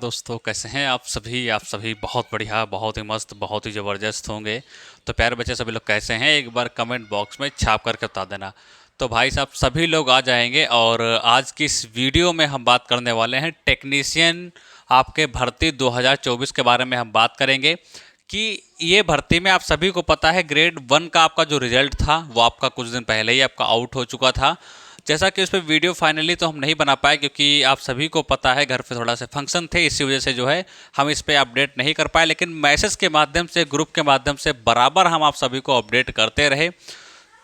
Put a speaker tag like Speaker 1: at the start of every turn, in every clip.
Speaker 1: दोस्तों कैसे हैं आप सभी बहुत बढ़िया, बहुत ही मस्त, बहुत ही ज़बरदस्त होंगे। तो प्यारे बच्चे सभी लोग कैसे हैं, एक बार कमेंट बॉक्स में छाप करके बता देना। तो भाई साहब सभी लोग आ जाएंगे और आज की इस वीडियो में हम बात करने वाले हैं टेक्नीशियन आपके भर्ती 2024 के बारे में हम बात करेंगे कि ये भर्ती में आप सभी को पता है ग्रेड 1 का आपका जो रिजल्ट था वो आपका कुछ दिन पहले ही आपका आउट हो चुका था। जैसा कि उस पर वीडियो फाइनली तो हम नहीं बना पाए क्योंकि आप सभी को पता है घर पे थोड़ा सा फंक्शन थे, इसी वजह से जो है हम इस पे अपडेट नहीं कर पाए, लेकिन मैसेज के माध्यम से ग्रुप के माध्यम से बराबर हम आप सभी को अपडेट करते रहे।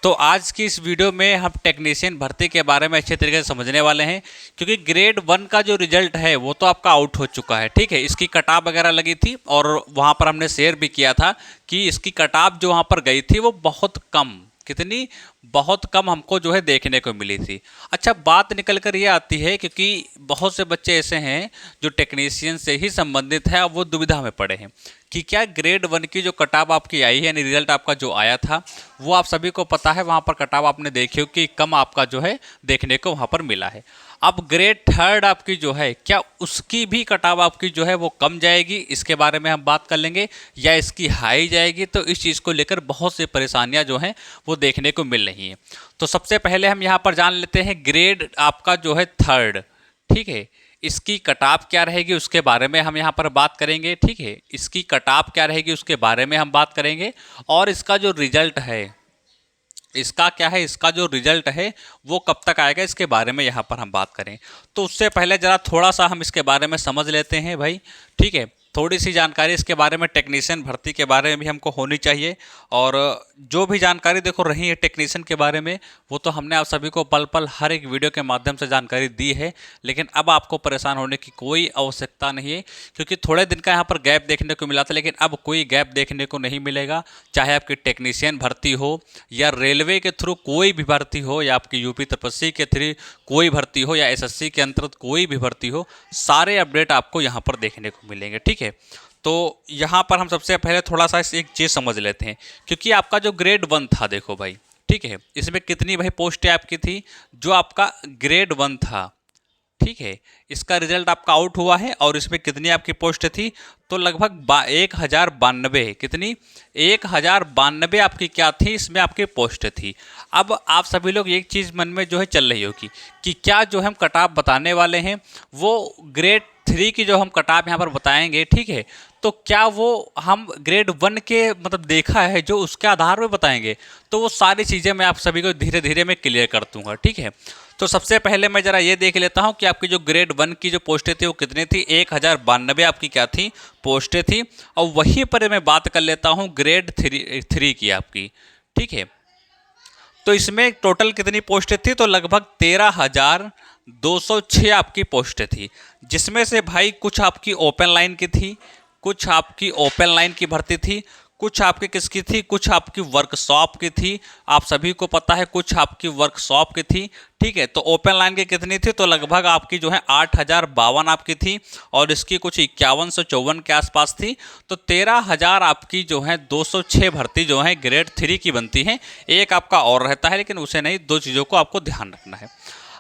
Speaker 1: तो आज की इस वीडियो में हम टेक्नीशियन भर्ती के बारे में अच्छे तरीके से समझने वाले हैं क्योंकि ग्रेड 1 का जो रिजल्ट है वो तो आपका आउट हो चुका है। ठीक है, इसकी कटाव वगैरह लगी थी और वहाँ पर हमने शेयर भी किया था कि इसकी कटाव जो वहाँ पर गई थी वो बहुत कम, कितनी बहुत कम हमको जो है देखने को मिली थी। अच्छा, बात निकल कर ये आती है क्योंकि बहुत से बच्चे ऐसे हैं जो टेक्नीशियन से ही संबंधित है, अब वो दुविधा में पड़े हैं कि क्या ग्रेड 1 की जो कटाव आपकी आई है, यानी रिजल्ट आपका जो आया था वो आप सभी को पता है, वहाँ पर कटाव आपने देखी हो कि कम आपका जो है देखने को वहाँ पर मिला है। अब ग्रेड 3 आपकी जो है क्या उसकी भी कटाव आपकी जो है वो कम जाएगी, इसके बारे में हम बात कर लेंगे, या इसकी हाई जाएगी। तो इस चीज़ को लेकर बहुत सी परेशानियां जो हैं वो देखने को मिल रही हैं। तो सबसे पहले हम यहाँ पर जान लेते हैं ग्रेड आपका जो है 3, ठीक है, इसकी कटाव क्या रहेगी उसके बारे में हम यहाँ पर बात करेंगे। ठीक है, इसकी कटाव क्या रहेगी उसके बारे में हम बात करेंगे, और इसका जो रिजल्ट है, इसका क्या है, इसका जो रिजल्ट है वो कब तक आएगा, इसके बारे में यहाँ पर हम बात करें। तो उससे पहले ज़रा थोड़ा सा हम इसके बारे में समझ लेते हैं भाई। ठीक है, थोड़ी सी जानकारी इसके बारे में, टेक्नीशियन भर्ती के बारे में भी हमको होनी चाहिए। और जो भी जानकारी देखो रही है टेक्नीशियन के बारे में वो तो हमने आप सभी को पल पल हर एक वीडियो के माध्यम से जानकारी दी है, लेकिन अब आपको परेशान होने की कोई आवश्यकता नहीं है क्योंकि थोड़े दिन का यहाँ पर गैप देखने को मिला था, लेकिन अब कोई गैप देखने को नहीं मिलेगा। चाहे आपकी टेक्नीशियन भर्ती हो या रेलवे के थ्रू कोई भी भर्ती हो, या आपकी यूपी तपस्वी के थ्रू कोई भर्ती हो, या एसएससी के अंतर्गत कोई भी भर्ती हो, सारे अपडेट आपको यहाँ पर देखने को मिलेंगे। ठीक है, तो यहाँ पर हम सबसे पहले थोड़ा सा एक चीज़ समझ लेते हैं क्योंकि आपका जो ग्रेड 1 था, देखो भाई, ठीक है, इसमें कितनी भाई पोस्टें आपकी थी, जो आपका ग्रेड 1 था, ठीक है, इसका रिजल्ट आपका आउट हुआ है और इसमें कितनी आपकी पोस्ट थी, तो लगभग 1092, कितनी 1092 आपकी क्या थी, इसमें आपकी पोस्ट थी। अब आप सभी लोग एक चीज़ मन में जो है चल रही होगी कि क्या जो हम कटाव बताने वाले हैं वो ग्रेड 3 की जो हम कटाव यहाँ पर बताएंगे, ठीक है, तो क्या वो हम ग्रेड 1 के मतलब देखा है जो उसके आधार पर बताएंगे। तो वो सारी चीज़ें मैं आप सभी को धीरे धीरे मैं क्लियर कर दूंगा। ठीक है, तो सबसे पहले मैं ज़रा ये देख लेता हूँ कि आपकी जो ग्रेड 1 की जो पोस्टें थी वो कितनी थी, 1092 आपकी क्या थी, पोस्टें थी। और वहीं पर मैं बात कर लेता हूँ ग्रेड 3 की आपकी। ठीक है, तो इसमें टोटल कितनी पोस्टें थी, तो लगभग 13,206 आपकी पोस्टें थी, जिसमें से भाई कुछ आपकी ओपन लाइन की थी, कुछ आपकी ओपन लाइन की भर्ती थी, कुछ आपकी किसकी थी, कुछ आपकी वर्कशॉप की थी, आप सभी को पता है कुछ आपकी वर्कशॉप की थी। ठीक है, तो ओपन लाइन की कितनी थी, तो लगभग आपकी जो है 8,052 आपकी थी, और इसकी कुछ 5154 के आसपास थी। तो 13,000 आपकी जो है 206 भर्ती जो है ग्रेड 3 की बनती है। एक आपका और रहता है लेकिन उसे नहीं, दो चीज़ों को आपको ध्यान रखना है।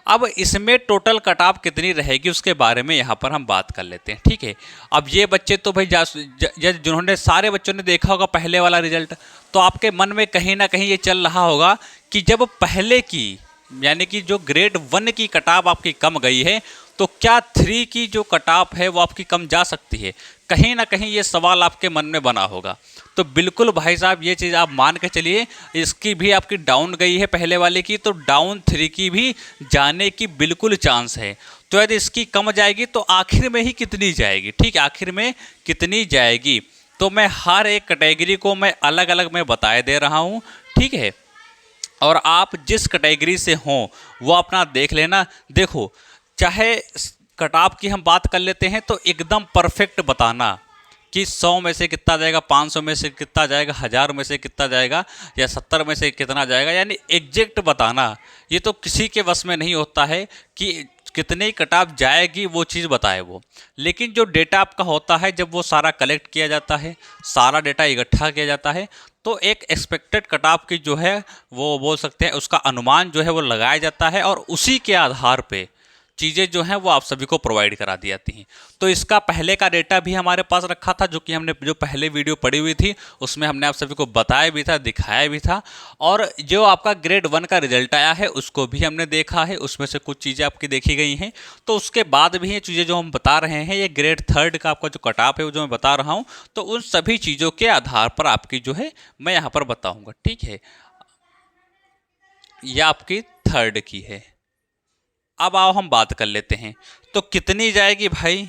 Speaker 1: अब इसमें टोटल कटाव कितनी रहेगी उसके बारे में यहाँ पर हम बात कर लेते हैं। ठीक है, अब ये बच्चे तो भाई जिन्होंने, सारे बच्चों ने देखा होगा पहले वाला रिजल्ट, तो आपके मन में कहीं ना कहीं ये चल रहा होगा कि जब पहले की, यानी कि जो ग्रेड 1 की कटाव आपकी कम गई है, तो क्या 3 की जो कटाव है वो आपकी कम जा सकती है। कहीं ना कहीं ये सवाल आपके मन में बना होगा। तो बिल्कुल भाई साहब ये चीज़ आप मान के चलिए, इसकी भी आपकी डाउन गई है पहले वाले की, तो डाउन 3 की भी जाने की बिल्कुल चांस है। तो यदि इसकी कम जाएगी तो आखिर में ही कितनी जाएगी, ठीक, आखिर में कितनी जाएगी, तो मैं हर एक कैटेगरी को मैं अलग अलग मैं बताए दे रहा हूँ। ठीक है, और आप जिस कैटेगरी से हों वो अपना देख लेना। देखो, चाहे कटाव की हम बात कर लेते हैं तो एकदम परफेक्ट बताना कि 100 में से कितना जाएगा, 500 में से कितना जाएगा, 1000 में से कितना जाएगा, या 70 में से कितना जाएगा, यानी एग्जैक्ट बताना ये तो किसी के वश में नहीं होता है कि कितनी कटाव जाएगी वो चीज़ बताए वो। लेकिन जो डेटा आपका होता है, जब वो सारा कलेक्ट किया जाता है, सारा डेटा इकट्ठा किया जाता है, तो एक एक्सपेक्टेड कटाव की जो है वो बोल सकते हैं उसका अनुमान जो है वो लगाया जाता है, और उसी के आधार पे चीज़ें जो हैं वो आप सभी को प्रोवाइड करा दी जाती हैं। तो इसका पहले का डेटा भी हमारे पास रखा था, जो कि हमने जो पहले वीडियो पड़ी हुई थी उसमें हमने आप सभी को बताया भी था, दिखाया भी था। और जो आपका ग्रेड 1 का रिजल्ट आया है उसको भी हमने देखा है, उसमें से कुछ चीज़ें आपकी देखी गई हैं। तो उसके बाद भी ये चीज़ें जो हम बता रहे हैं, ये ग्रेड 3 का आपका जो कट ऑफ है वो जो मैं बता रहा हूँ, तो उन सभी चीज़ों के आधार पर आपकी जो है मैं यहाँ पर बताऊँगा। ठीक है, यह आपकी 3rd की है। अब आओ हम बात कर लेते हैं, तो कितनी जाएगी भाई।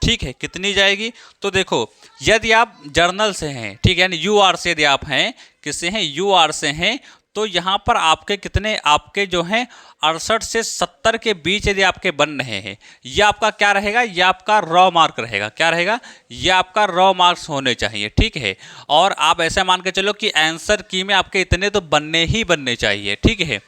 Speaker 1: ठीक है, कितनी जाएगी, तो देखो यदि आप जर्नल से हैं, ठीक है, यानी यूआर से यदि आप हैं, किससे हैं, यूआर से हैं, तो यहाँ पर आपके कितने, आपके जो हैं 68 से 70 के बीच यदि आपके बन रहे हैं, यह आपका क्या रहेगा, यह आपका रॉ मार्क रहेगा। क्या रहेगा, यह आपका रॉ मार्क्स होने चाहिए। ठीक है, और आप ऐसे मान के चलो कि आंसर की में आपके इतने तो बनने ही बनने चाहिए। ठीक है,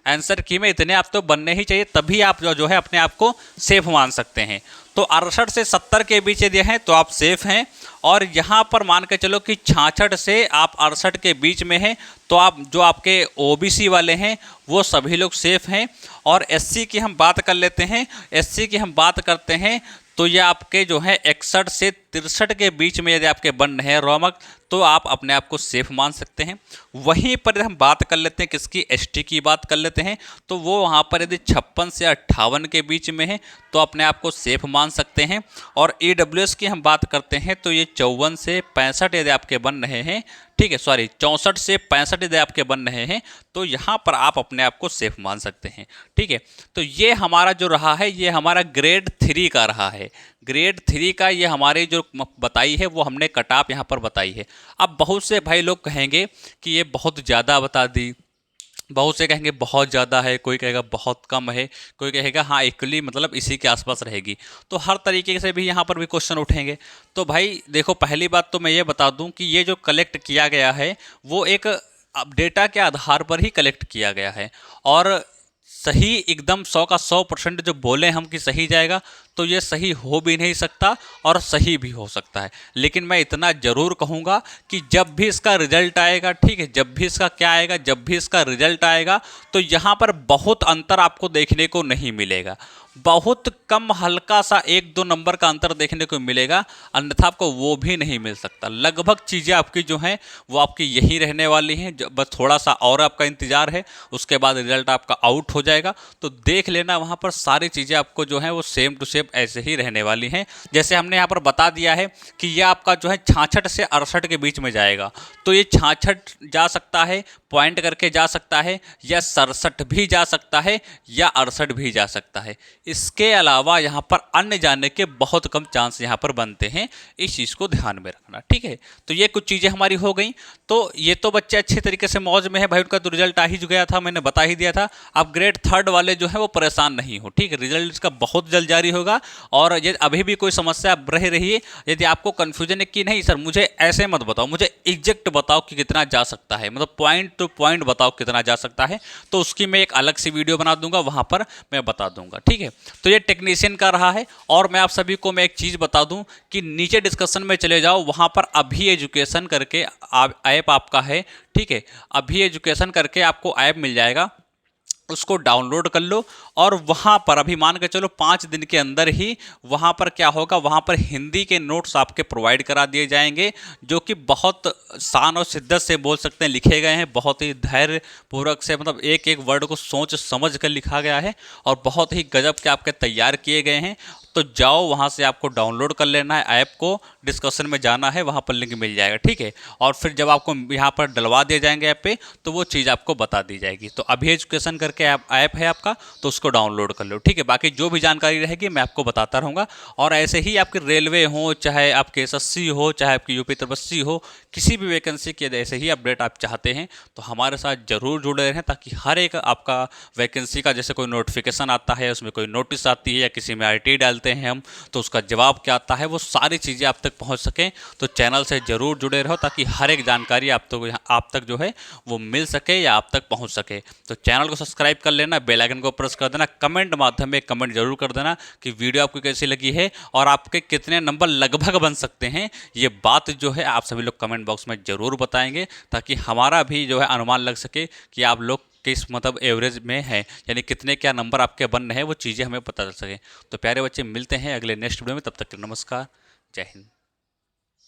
Speaker 1: आंसर की में इतने आप तो बनने ही चाहिए, तभी आप जो है अपने आप को सेफ मान सकते हैं। तो 68 से 70 के बीच यदि हैं तो आप सेफ हैं, और यहाँ पर मान के चलो कि 66 से आप 68 के बीच में हैं, तो आप जो आपके ओबीसी वाले हैं वो सभी लोग सेफ हैं। और एससी की हम बात कर लेते हैं, एससी की हम बात करते हैं, तो ये आपके जो है 61 से 63 के बीच में यदि आपके बन रहे हैं रॉमक, तो आप अपने आप को सेफ मान सकते हैं। वहीं पर हम बात कर लेते हैं किसकी, एसटी की बात कर लेते हैं, तो वो वहाँ पर यदि 56 से 58 के बीच में है तो अपने आप को सेफ मान सकते हैं। और ईडब्ल्यूएस की हम बात करते हैं, तो ये 54 से 65 यदि आपके बन रहे हैं, ठीक है, सॉरी 64 से 65 यदि आपके बन रहे हैं, तो यहाँ पर आप अपने आप को सेफ मान सकते हैं। ठीक है, तो ये हमारा जो रहा है, ये हमारा ग्रेड 3 का रहा है। ग्रेड 3 का ये हमारे जो बताई है वो हमने कट ऑफ यहाँ पर बताई है। अब बहुत से भाई लोग कहेंगे कि ये बहुत ज़्यादा बता दी, बहुत से कहेंगे बहुत ज़्यादा है, कोई कहेगा बहुत कम है, कोई कहेगा हाँ इक्वली मतलब इसी के आसपास रहेगी। तो हर तरीके से भी यहाँ पर भी क्वेश्चन उठेंगे। तो भाई देखो, पहली बात तो मैं ये बता दूं कि ये जो कलेक्ट किया गया है वो एक डेटा के आधार पर ही कलेक्ट किया गया है, और सही एकदम 100 का 100% जो बोले हम कि सही जाएगा, तो ये सही हो भी नहीं सकता और सही भी हो सकता है। लेकिन मैं इतना ज़रूर कहूँगा कि जब भी इसका रिजल्ट आएगा, ठीक है, जब भी इसका क्या आएगा, जब भी इसका रिजल्ट आएगा, तो यहाँ पर बहुत अंतर आपको देखने को नहीं मिलेगा। बहुत कम हल्का सा 1-2 नंबर का अंतर देखने को मिलेगा, अन्यथा आपको वो भी नहीं मिल सकता। लगभग चीज़ें आपकी जो हैं वो आपकी यही रहने वाली हैं, बस थोड़ा सा और आपका इंतज़ार है, उसके बाद रिजल्ट आपका आउट हो जाएगा। तो देख लेना, वहाँ पर सारी चीज़ें आपको जो है वो सेम टू सेम ऐसे ही रहने वाली हैं। जैसे हमने यहाँ पर बता दिया है कि यह आपका जो है 66 से 68 के बीच में जाएगा, तो ये 66 जा सकता है, पॉइंट करके जा सकता है, या 67 भी जा सकता है, या 68 भी जा सकता है। इसके अलावा यहाँ पर अन्य जाने के बहुत कम चांस यहाँ पर बनते हैं, इस चीज़ को ध्यान में रखना। ठीक है, तो ये कुछ चीज़ें हमारी हो गई। तो ये तो बच्चे अच्छे तरीके से मौज में है भाई, उनका तो रिजल्ट आ ही गया था, मैंने बता ही दिया था। अब ग्रेड 3 वाले जो है वो परेशान नहीं हो, ठीक है, रिजल्ट इसका बहुत जल्द जारी होगा। और यदि अभी भी कोई समस्या रह रही है, यदि आपको कन्फ्यूजन है कि नहीं सर मुझे ऐसे मत बताओ, मुझे एग्जैक्ट बताओ कि कितना जा सकता है, मतलब पॉइंट टू पॉइंट बताओ कितना जा सकता है, तो उसकी मैं एक अलग सी वीडियो बना दूंगा, वहाँ पर मैं बता दूंगा। ठीक है, तो ये टेक्नीशियन का रहा है। और मैं आप सभी को मैं एक चीज़ बता दूं कि नीचे डिस्कशन में चले जाओ, वहाँ पर अभी एजुकेशन करके ऐप आपका है। ठीक है, अभी एजुकेशन करके आपको ऐप मिल जाएगा, उसको डाउनलोड कर लो। और वहाँ पर अभी मान के चलो 5 दिन के अंदर ही वहाँ पर क्या होगा, वहाँ पर हिंदी के नोट्स आपके प्रोवाइड करा दिए जाएंगे, जो कि बहुत शान और शिद्दत से बोल सकते हैं लिखे गए हैं, बहुत ही धैर्यपूर्वक से, मतलब एक एक वर्ड को सोच समझ कर लिखा गया है, और बहुत ही गजब के आपके तैयार किए गए हैं। तो जाओ वहाँ से आपको डाउनलोड कर लेना है ऐप को, डिस्कशन में जाना है, वहाँ पर लिंक मिल जाएगा। ठीक है, और फिर जब आपको यहाँ पर डलवा दिए जाएंगे ऐप पे, तो वो चीज़ आपको बता दी जाएगी। तो अभी एजुकेशन करके ऐप है आपका, तो उसको डाउनलोड कर लो। ठीक है, बाकी जो भी जानकारी रहेगी मैं आपको बताता रहूँगा। और ऐसे ही आपके रेलवे हो, चाहे आपके एसएससी हो, चाहे आपकी यूपी तपस्वी हो, किसी भी वैकेंसी के ऐसे ही अपडेट आप चाहते हैं तो हमारे साथ ज़रूर जुड़े रहें, ताकि हर एक आपका वैकेंसी का जैसे कोई नोटिफिकेशन आता है, उसमें कोई नोटिस आती है, या किसी में आरटी डालते हैं हम, तो उसका जवाब क्या आता है, वो सारी चीज़ें आप तक पहुंच सकें। तो चैनल से ज़रूर जुड़े रहो, ताकि हर एक जानकारी आप तक जो है वो मिल सके या आप तक पहुंच सके। तो चैनल को सब्सक्राइब कर लेना, बेल आइकन को प्रेस कर देना, कमेंट माध्यम में कमेंट जरूर कर देना कि वीडियो आपको कैसी लगी है और आपके कितने नंबर लगभग बन सकते हैं। ये बात जो है आप सभी लोग कमेंट बॉक्स में ज़रूर बताएंगे, ताकि हमारा भी जो है अनुमान लग सके कि आप लोग किस मतलब एवरेज में है, यानी कितने क्या नंबर आपके बन रहे हैं, वो चीज़ें हमें पता चल सके। तो प्यारे बच्चे मिलते हैं अगले नेक्स्ट वीडियो में, तब तक के लिए नमस्कार, जय हिंद।